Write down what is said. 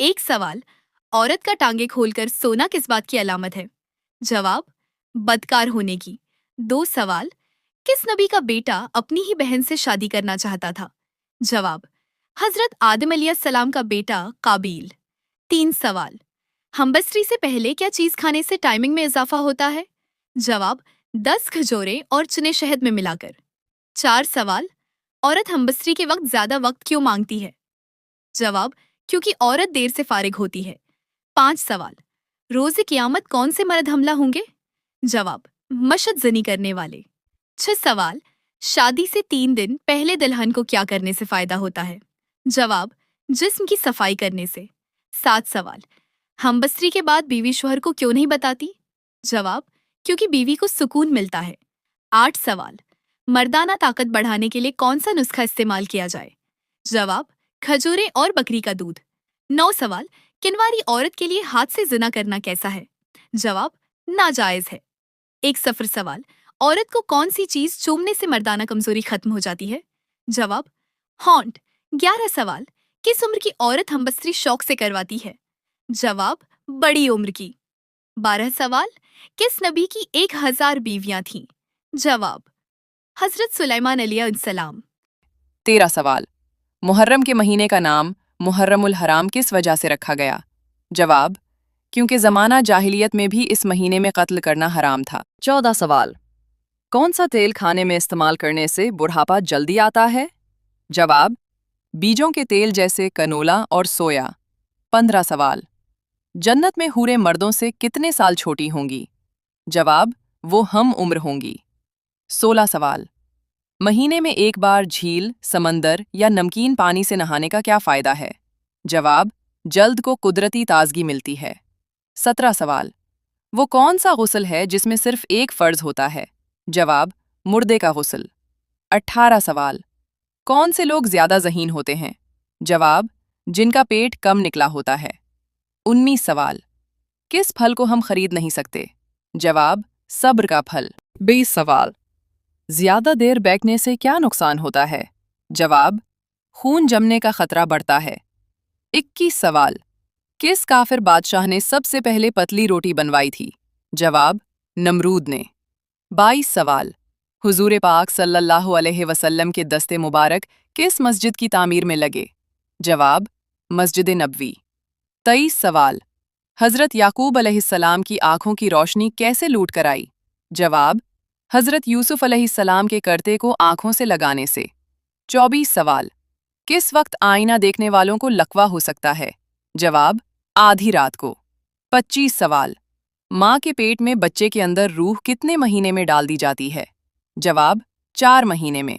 एक सवाल, औरत का टांगे खोलकर सोना किस बात की अलामत है? जवाब, बदकार होने की। दो सवाल, किस नबी का बेटा अपनी ही बहन से शादी करना चाहता था? जवाब, हजरत आदम अलैहिस्सलाम का बेटा काबील। तीन सवाल, हमबस्त्री से पहले क्या चीज खाने से टाइमिंग में इजाफा होता है? जवाब, 10 खजूरें और चुने शहद में मिलाकर। चार सवाल, औरत हमबस्त्री के वक्त ज्यादा वक्त क्यों मांगती है? जवाब, क्योंकि औरत देर से फारिग होती है। पांच सवाल, रोज़े क़यामत कौन से मर्द हमला होंगे? जवाब, मशद जनी करने वाले। छह सवाल, शादी से 3 दिन पहले दुल्हन को क्या करने से फायदा होता है? जवाब, जिस्म की सफाई करने से। सात सवाल, हमबस्त्री के बाद बीवी शोहर को क्यों नहीं बताती? जवाब, क्योंकि बीवी को सुकून मिलता है। आठ सवाल, मर्दाना ताकत बढ़ाने के लिए कौन सा नुस्खा इस्तेमाल किया जाए? जवाब, खजूरें और बकरी का दूध। नौ सवाल, किनवारी औरत के लिए हाथ से जिना करना कैसा है? जवाब, नाजायज है। एक सफर सवाल, औरत को कौन सी चीज चूमने से मर्दाना कमजोरी खत्म हो जाती है? जवाब, हॉन्ट। 11 सवाल, किस उम्र की औरत हमबस्त्री शौक से करवाती है? जवाब, बड़ी उम्र की। 12 सवाल, किस नबी की 1000 बीवियां थीं? जवाब, हजरत सुलेमान अलैहिस्सलाम। 13 सवाल, मुहर्रम के महीने का नाम मुहर्रमुल हराम किस वजह से रखा गया? जवाब, क्योंकि ज़माना जाहिलियत में भी इस महीने में कत्ल करना हराम था। 14 सवाल, कौन सा तेल खाने में इस्तेमाल करने से बुढ़ापा जल्दी आता है? जवाब, बीजों के तेल जैसे कनोला और सोया। 15 सवाल, जन्नत में हूरें मर्दों से कितने साल छोटी होंगी? जवाब, वो हम उम्र होंगी। 16 सवाल, महीने में एक बार झील, समंदर या नमकीन पानी से नहाने का क्या फायदा है? जवाब, जल्द को कुदरती ताजगी मिलती है। 17 सवाल, वो कौन सा गुस्ल है जिसमें सिर्फ एक फर्ज होता है? जवाब, मुर्दे का गुस्ल। 18 सवाल, कौन से लोग ज्यादा ज़हीन होते हैं? जवाब, जिनका पेट कम निकला होता है। 19 सवाल, किस फल को हम खरीद नहीं सकते? जवाब, सब्र का फल। 20 सवाल, ज्यादा देर बैठने से क्या नुकसान होता है? जवाब, खून जमने का खतरा बढ़ता है। 21 सवाल, किस काफिर बादशाह ने सबसे पहले पतली रोटी बनवाई थी? जवाब, नमरूद ने। 22 सवाल, हुजूर पाक सल्लल्लाहु अलैहि वसल्लम के दस्ते मुबारक किस मस्जिद की तामीर में लगे? जवाब, मस्जिद नबवी। 23 सवाल, हज़रत याकूब अलैहिस्सलाम की आंखों की रोशनी कैसे लूट कर आई? जवाब, हज़रत यूसुफ अलैहिस्सलाम के करते को आंखों से लगाने से। 24 सवाल, किस वक्त आईना देखने वालों को लकवा हो सकता है? जवाब, आधी रात को। 25 सवाल, माँ के पेट में बच्चे के अंदर रूह कितने महीने में डाल दी जाती है? जवाब, 4 महीने में।